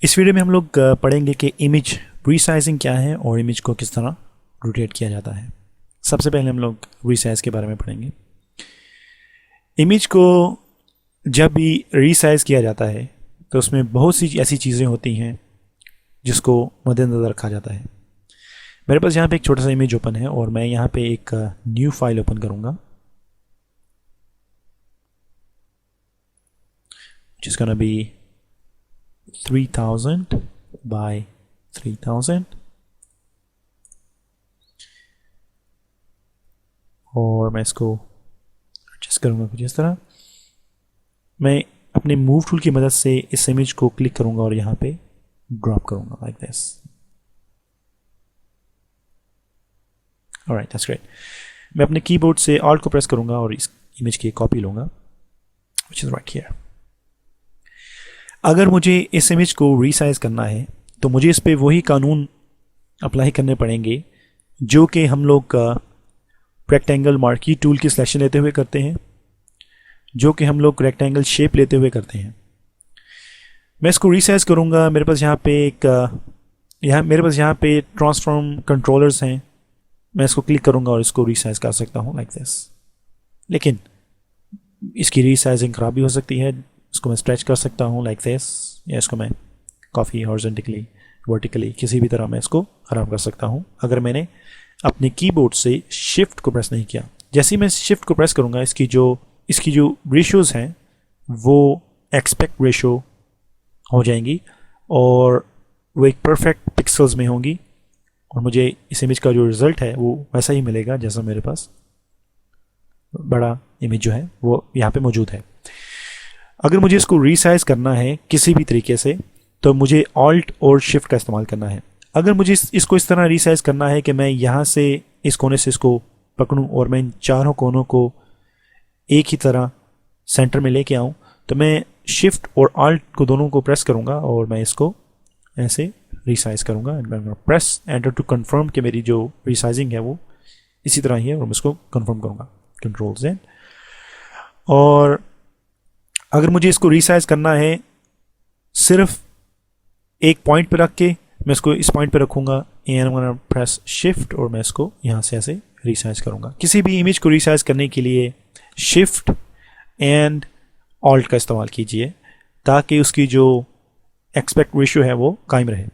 इस वीडियो में हम लोग पढ़ेंगे कि इमेज रीसाइजिंग क्या है और इमेज को किस तरह रोटेट किया जाता है। सबसे पहले हम लोग रीसाइज के बारे में पढ़ेंगे। इमेज को जब भी रीसाइज किया जाता है तो उसमें बहुत सी ऐसी चीज़ें होती हैं जिसको मद्देनज़र रखा जाता है। मेरे पास यहाँ पे एक छोटा सा इमेज ओपन है और मैं यहाँ पे एक न्यू फाइल ओपन करूँगा जिसका ना भी 3000 by 3000 और मैं इसको एडजस्ट करूँगा कुछ इस तरह। मैं अपने मूव टूल की मदद से इस इमेज को क्लिक करूँगा और यहाँ पे ड्रॉप करूँगा like this. Alright, that's great. मैं अपने कीबोर्ड से ऑल्ट को प्रेस करूँगा और इस इमेज की कॉपी लूँगा व्हिच इज़ राइट हियर। अगर मुझे इस इमेज को रीसाइज करना है तो मुझे इस पर वही कानून अप्लाई करने पड़ेंगे जो कि हम लोग रेक्टेंगल मार्की टूल की सिलेक्शन लेते हुए करते हैं, जो कि हम लोग रेक्टेंगल शेप लेते हुए करते हैं। मैं इसको रीसाइज करूँगा। मेरे पास यहाँ पे ट्रांसफॉर्म कंट्रोलर्स हैं। मैं इसको क्लिक करूँगा और इसको रीसाइज कर सकता हूँ लाइक दिस। लेकिन इसकी रीसाइजिंग खराब भी हो सकती है। इसको मैं स्ट्रेच कर सकता हूँ लाइक दिस, या इसको मैं काफ़ी हॉरिजॉन्टली वर्टिकली किसी भी तरह मैं इसको ख़राब कर सकता हूँ अगर मैंने अपने कीबोर्ड से शिफ्ट को प्रेस नहीं किया। जैसे ही मैं शिफ्ट को प्रेस करूँगा इसकी जो रेशियोज़ हैं वो एक्सपेक्ट रेशियो हो जाएंगी और वो एक परफेक्ट पिक्सल्स में होंगी और मुझे इस इमेज का जो रिज़ल्ट है वो वैसा ही मिलेगा जैसा मेरे पास बड़ा इमेज जो है वो यहाँ पे मौजूद है। अगर मुझे इसको रीसाइज करना है किसी भी तरीके से तो मुझे ऑल्ट और शिफ्ट का इस्तेमाल करना है। अगर मुझे इसको इस तरह रीसाइज करना है कि मैं यहाँ से इस कोने से इसको पकड़ूं और मैं इन चारों कोनों को एक ही तरह सेंटर में लेके आऊँ तो मैं शिफ्ट और ऑल्ट को दोनों को प्रेस करूँगा और मैं इसको ऐसे रीसाइज करूँगा एंड मैं प्रेस एंटर टू कंफर्म कि मेरी जो रीसाइजिंग है वो इसी तरह ही है और मैं इसको कंफर्म करूँगा कंट्रोल Z। और अगर मुझे इसको रीसाइज करना है सिर्फ एक पॉइंट पे रख के मैं इसको इस पॉइंट पे रखूँगा एंड प्रेस शिफ्ट और मैं इसको यहाँ से ऐसे रीसाइज करूँगा। किसी भी इमेज को रीसाइज करने के लिए शिफ्ट एंड ऑल्ट का इस्तेमाल कीजिए ताकि उसकी जो एक्सपेक्ट रेशियो है वो कायम रहे।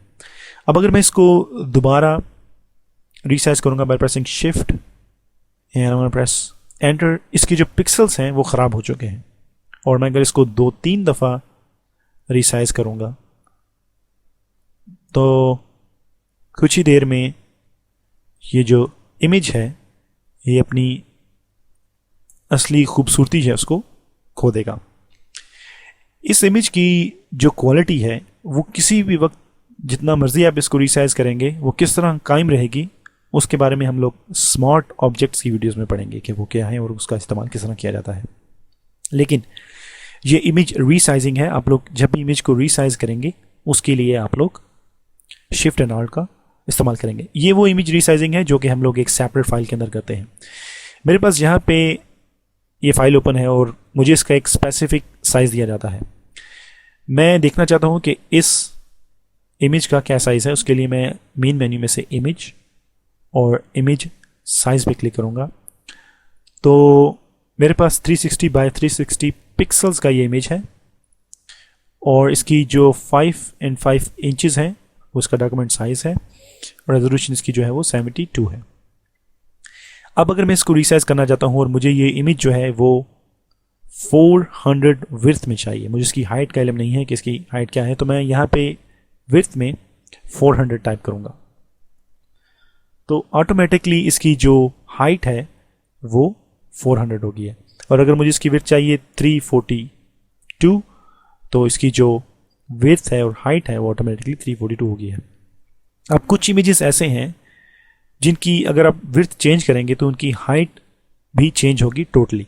अब अगर मैं इसको दोबारा रीसाइज करूँगा by pressing shift and press enter, इसकी जो पिक्सल्स हैं वो ख़राब हो चुके हैं और मैं अगर इसको 2-3 दफ़ा रीसाइज करूँगा तो कुछ ही देर में ये जो इमेज है ये अपनी असली खूबसूरती है उसको खो देगा। इस इमेज की जो क्वालिटी है वो किसी भी वक्त जितना मर्ज़ी आप इसको रीसाइज करेंगे वो किस तरह कायम रहेगी उसके बारे में हम लोग स्मार्ट ऑब्जेक्ट्स की वीडियोस में पढ़ेंगे कि वो क्या है और उसका इस्तेमाल किस तरह किया जाता है। लेकिन ये इमेज रीसाइजिंग है। आप लोग जब भी इमेज को रीसाइज करेंगे उसके लिए आप लोग शिफ्ट एंड ऑल्ट का इस्तेमाल करेंगे। ये वो इमेज रीसाइजिंग है जो कि हम लोग एक सेपरेट फाइल के अंदर करते हैं। मेरे पास यहाँ पे ये फाइल ओपन है और मुझे इसका एक स्पेसिफिक साइज़ दिया जाता है। मैं देखना चाहता हूँ कि इस इमेज का क्या साइज़ है। उसके लिए मैं मेन मेन्यू में से इमेज और इमेज साइज़ पे क्लिक करूँगा तो मेरे पास 360 बाय 360 पिक्सल्स का ये इमेज है और इसकी जो 5 इंचेस हैं वो इसका डॉक्यूमेंट साइज़ है और रेजोल्यूशन इसकी जो है वो 72 है। अब अगर मैं इसको रीसाइज करना चाहता हूँ और मुझे ये इमेज जो है वो 400 विड्थ में चाहिए, मुझे इसकी हाइट का इल्म नहीं है कि इसकी हाइट क्या है, तो मैं यहाँ पे विड्थ में 400 टाइप करूँगा तो ऑटोमेटिकली इसकी जो हाइट है वो 400 होगी है। और अगर मुझे इसकी विड्थ चाहिए 342 तो इसकी जो विड्थ है और हाइट है वो ऑटोमेटिकली 342 होगी है। अब कुछ इमेजेस ऐसे हैं जिनकी अगर आप विड्थ चेंज करेंगे तो उनकी हाइट भी चेंज होगी टोटली।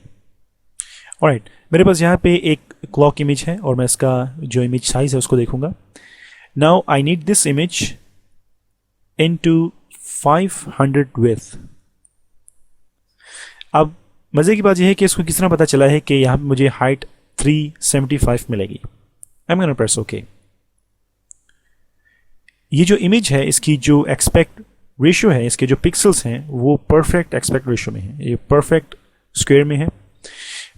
ऑलराइट, मेरे पास यहाँ पे एक क्लॉक इमेज है और मैं इसका जो इमेज साइज है उसको देखूंगा। Now I need this image into 500 width. अब मज़े की बात यह है कि इसको किस तरह पता चला है कि यहाँ पे मुझे हाइट 375 मिलेगी। आई एम गोना प्रेस ओके। ये जो इमेज है इसकी जो एक्सपेक्ट रेशियो है, इसके जो पिक्सल्स हैं वो परफेक्ट एक्सपेक्ट रेशियो में है, ये परफेक्ट स्क्वायर में है।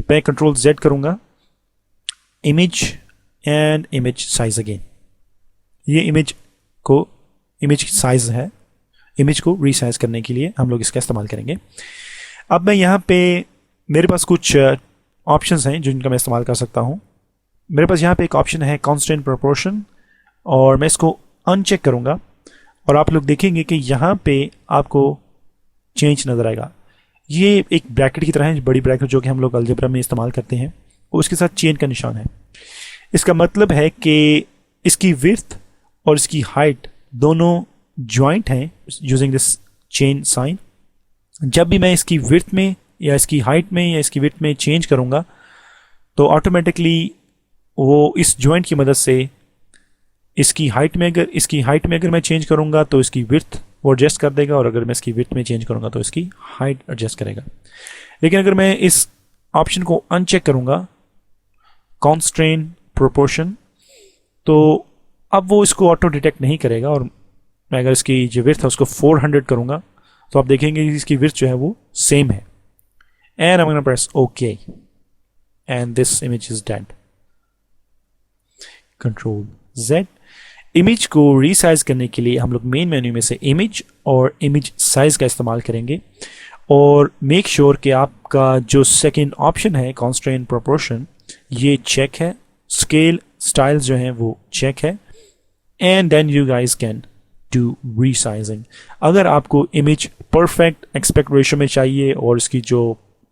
मैं कंट्रोल Z करूंगा, image and image size again. ये इमेज साइज है, इमेज को रीसाइज करने के लिए हम लोग इसका इस्तेमाल करेंगे। अब मैं यहाँ पे मेरे पास कुछ ऑप्शंस हैं जिनका मैं इस्तेमाल कर सकता हूँ। मेरे पास यहाँ पे एक ऑप्शन है कांस्टेंट प्रोपोर्शन, और मैं इसको अनचेक करूँगा और आप लोग देखेंगे कि यहाँ पे आपको चेंज नज़र आएगा। ये एक ब्रैकेट की तरह है, बड़ी ब्रैकेट जो कि हम लोग अलजेब्रा में इस्तेमाल करते हैं, और उसके साथ चेन का निशान है। इसका मतलब है कि इसकी विड्थ और इसकी हाइट दोनों ज्वाइंट हैं यूजिंग दिस चेन साइन। जब भी मैं इसकी विड्थ में या इसकी हाइट में या इसकी विड्थ में चेंज करूँगा तो ऑटोमेटिकली वो इस ज्वाइंट की मदद से इसकी हाइट में अगर मैं चेंज करूँगा तो इसकी विड्थ वो एडजस्ट कर देगा, और अगर मैं इसकी विड्थ में चेंज करूँगा तो इसकी हाइट एडजस्ट करेगा। लेकिन अगर मैं इस ऑप्शन को अनचेक करूँगा कॉन्स्ट्रेंट प्रोपोर्शन, तो अब वो इसको ऑटो डिटेक्ट नहीं करेगा, और मैं अगर इसकी जो विड्थ है उसको 400 करूँगा तो आप देखेंगे कि इसकी विड्थ जो है वो सेम है। And I am gonna press okay and this image is dead. Control Z। Image को रीसाइज करने के लिए हम लोग मेन मेन्यू में से इमेज और इमेज साइज का इस्तेमाल करेंगे, और मेक श्योर कि आपका जो सेकंड ऑप्शन है कॉन्स्ट्रेंट प्रोपोर्शन ये चेक है, स्केल स्टाइल्स जो हैं वो चेक है, and then you guys can do resizing. अगर आपको इमेज परफेक्ट एक्सपेक्ट रेशियो में चाहिए और इसकी जो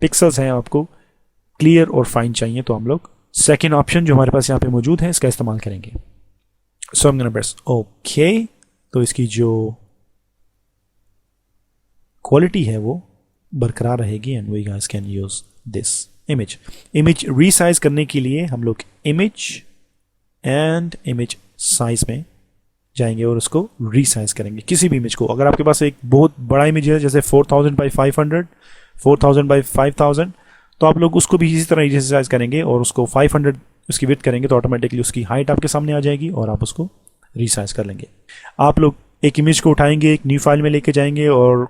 पिक्सल्स हैं आपको क्लियर और फाइन चाहिए तो हम लोग सेकेंड ऑप्शन जो हमारे पास यहाँ पे मौजूद है इसका इस्तेमाल करेंगे। So I am gonna press okay. तो इसकी जो क्वालिटी है वो बरकरार रहेगी, and we guys can use this image resize करने के लिए हम लोग इमेज एंड इमेज साइज में जाएंगे और उसको रीसाइज करेंगे किसी भी इमेज को। अगर आपके पास एक बहुत बड़ा इमेज है जैसे 4000 बाई 500, 4000 बाई 5000, तो आप लोग उसको भी इसी तरह रीसाइज करेंगे और उसको 500 उसकी विड्थ करेंगे तो ऑटोमेटिकली उसकी हाइट आपके सामने आ जाएगी और आप उसको रीसाइज कर लेंगे। आप लोग एक इमेज को उठाएंगे, एक न्यू फाइल में लेके जाएंगे और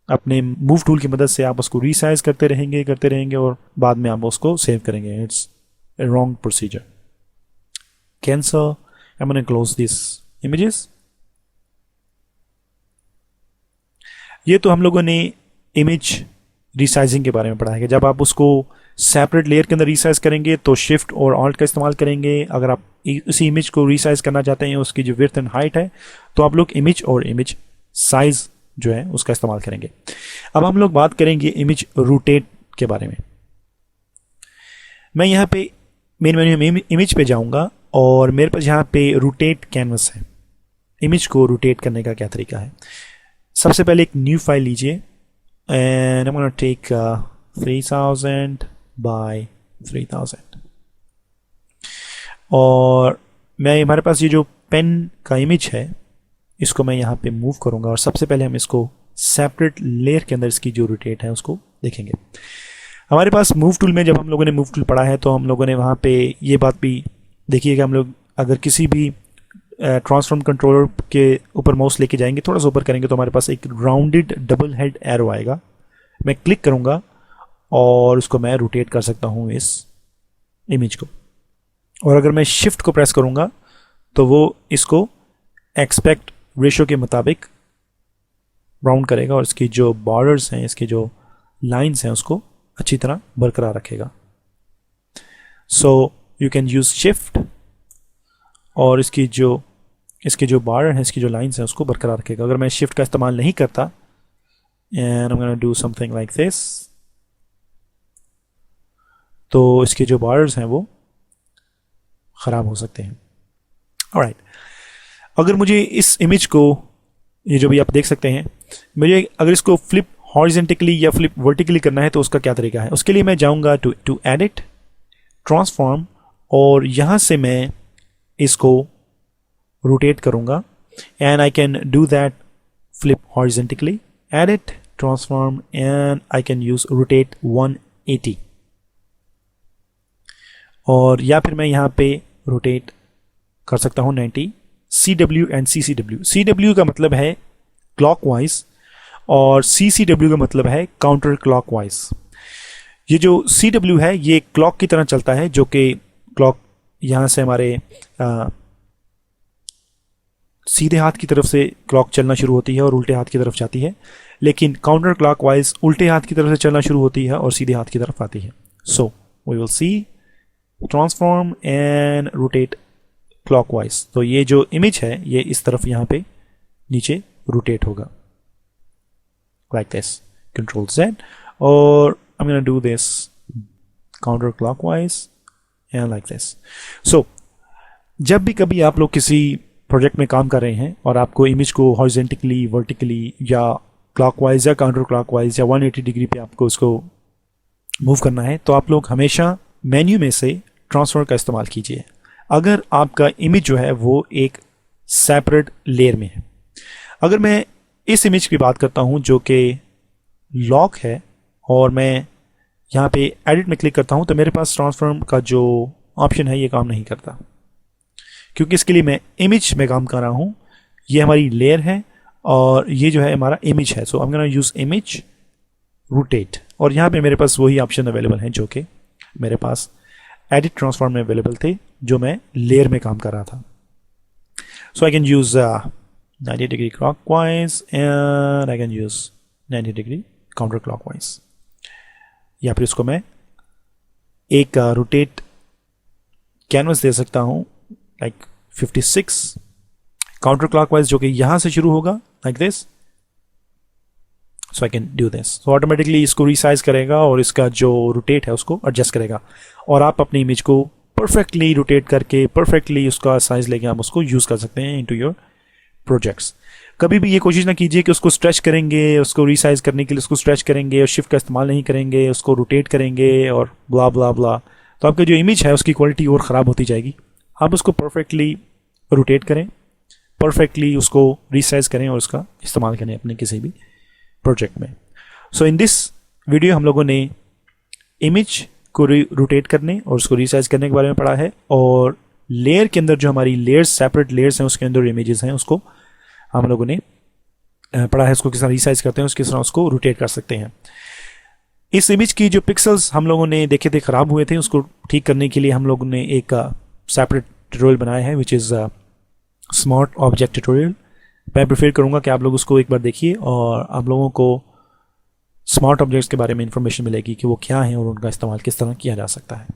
अपने मूव टूल की मदद से आप उसको रीसाइज करते रहेंगे और बाद में आप उसको सेव करेंगे। It's a wrong procedure. Cancel. I am gonna close this images. ये तो हम लोगों ने इमेज रीसाइजिंग के बारे में पढ़ा है कि जब आप उसको सेपरेट लेयर के अंदर रीसाइज करेंगे तो शिफ्ट और ऑल्ट का इस्तेमाल करेंगे। अगर आप उसी इमेज को रीसाइज करना चाहते हैं उसकी जो विड्थ एंड हाइट है तो आप लोग इमेज और इमेज साइज जो है उसका इस्तेमाल करेंगे। अब हम लोग बात करेंगे इमेज रोटेट के बारे में। मैं यहाँ पे मेन मेन्यू में इमेज पे जाऊँगा और मेरे पास यहाँ पे रोटेट कैनवस है। इमेज को रोटेट करने का क्या तरीका है? सबसे पहले एक न्यू फाइल लीजिए and I am gonna take 3000 by 3000 और मैं हमारे पास ये जो पेन का इमेज है इसको मैं यहाँ पे मूव करूँगा और सबसे पहले हम इसको सेपरेट लेयर के अंदर इसकी जो रोटेट है उसको देखेंगे। हमारे पास मूव टूल में जब हम लोगों ने मूव टूल पढ़ा है तो हम लोगों ने वहाँ पे ये बात भी देखिएगा, हम लोग अगर किसी भी ट्रांसफॉर्म कंट्रोलर के ऊपर माउस लेके जाएंगे, थोड़ा सा ऊपर करेंगे तो हमारे पास एक राउंडेड डबल हेड एरो आएगा। मैं क्लिक करूँगा और उसको मैं रोटेट कर सकता हूँ इस इमेज को, और अगर मैं शिफ्ट को प्रेस करूँगा तो वो इसको एक्सपेक्ट रेशियो के मुताबिक राउंड करेगा और इसकी जो बॉर्डर्स हैं, इसकी जो लाइंस हैं उसको अच्छी तरह बरकरार रखेगा। So you can use shift और इसकी जो बॉर्डर है, इसकी जो लाइंस हैं उसको बरकरार रखेगा। अगर मैं शिफ्ट का इस्तेमाल नहीं करता and I am gonna do something like this, तो इसके जो बॉर्डर्स हैं वो ख़राब हो सकते हैं। ऑलराइट, अगर मुझे इस इमेज को, ये जो भी आप देख सकते हैं, मुझे अगर इसको फ्लिप हॉरिजेंटली या फ्लिप वर्टिकली करना है तो उसका क्या तरीका है? उसके लिए मैं जाऊंगा टू एडिट, ट्रांसफॉर्म, और यहाँ से मैं इसको रोटेट करूँगा and I can do that flip horizontally, edit, transform and I can use rotate 180, और या फिर मैं यहाँ पे रोटेट कर सकता हूँ 90 CW एंड CCW। CW का मतलब है क्लॉकवाइज और CCW का मतलब है काउंटर क्लॉकवाइज। ये जो CW है ये क्लॉक की तरह चलता है, जो कि क्लॉक यहाँ से हमारे सीधे हाथ की तरफ से क्लॉक चलना शुरू होती है और उल्टे हाथ की तरफ जाती है, लेकिन काउंटर क्लॉकवाइज उल्टे हाथ की तरफ से चलना शुरू होती है और सीधे हाथ की तरफ आती है। So we will see transform and rotate clockwise. तो ये जो इमेज है ये इस तरफ यहाँ पे नीचे रोटेट होगा like this, Control Z, और I'm gonna do this counter clockwise and like this. So जब भी कभी आप लोग किसी प्रोजेक्ट में काम कर रहे हैं और आपको इमेज को हॉरिजॉन्टली, वर्टिकली या क्लॉकवाइज या काउंटर क्लॉकवाइज या 180 डिग्री पे आपको उसको मूव करना है, तो आप लोग हमेशा मेन्यू में से ट्रांसफर का इस्तेमाल कीजिए अगर आपका इमेज जो है वो एक सेपरेट लेयर में है। अगर मैं इस इमेज की बात करता हूं जो कि लॉक है और मैं यहाँ पे एडिट में क्लिक करता हूं, तो मेरे पास ट्रांसफॉर्म का जो ऑप्शन है ये काम नहीं करता, क्योंकि इसके लिए मैं इमेज में काम कर रहा हूं। ये हमारी लेयर है और ये जो है हमारा इमेज है। So I am gonna use image rotate, और यहाँ पे मेरे पास वही ऑप्शन अवेलेबल हैं जो कि मेरे पास एडिट ट्रांसफॉर्म में अवेलेबल थे जो मैं लेयर में काम कर रहा था। So I can use 90 degree clockwise and I can use 90 degree counter clockwise, या फिर इसको मैं एक रोटेट कैनवस दे सकता हूं लाइक 56 काउंटर क्लॉकवाइज, जो कि यहां से शुरू होगा like this. So I can do this. तो ऑटोमेटिकली इसको रिसाइज करेगा और इसका जो रोटेट है उसको एडजस्ट करेगा, और आप अपनी इमेज को परफेक्टली रोटेट करके परफेक्टली उसका साइज लेके आप उसको यूज कर सकते हैं इनटू योर प्रोजेक्ट्स। कभी भी ये कोशिश ना कीजिए कि उसको स्ट्रेच करेंगे, उसको रिसाइज करने के लिए उसको स्ट्रेच करेंगे और शिफ्ट का इस्तेमाल नहीं करेंगे, उसको रोटेट करेंगे और ब्ला ब्ला ब्ला, तो आपका जो इमेज है उसकी क्वालिटी और ख़राब होती जाएगी। आप उसको परफेक्टली रोटेट करें, परफेक्टली उसको रिसाइज करें और उसका इस्तेमाल करें अपने किसी भी प्रोजेक्ट में। सो इन दिस वीडियो हम लोगों ने इमेज को रोटेट करने और उसको रिसाइज करने के बारे में पढ़ा है, और लेयर के अंदर जो हमारी लेयर्स, सेपरेट लेयर्स हैं, उसके अंदर इमेजेस हैं, उसको हम लोगों ने पढ़ा है, उसको किस तरह रिसाइज करते हैं, उसके तरह उसको रोटेट कर सकते हैं। इस इमेज की जो पिक्सल्स हम लोगों ने देखे थे ख़राब हुए थे, उसको ठीक करने के लिए हम लोगों ने एक सेपरेट ट्यूटोरियल बनाया है which is smart object tutorial. मैं प्रेफर करूँगा कि आप लोग उसको एक बार देखिए और आप लोगों को स्मार्ट ऑब्जेक्ट्स के बारे में इंफॉर्मेशन मिलेगी कि वो क्या हैं और उनका इस्तेमाल किस तरह किया जा सकता है।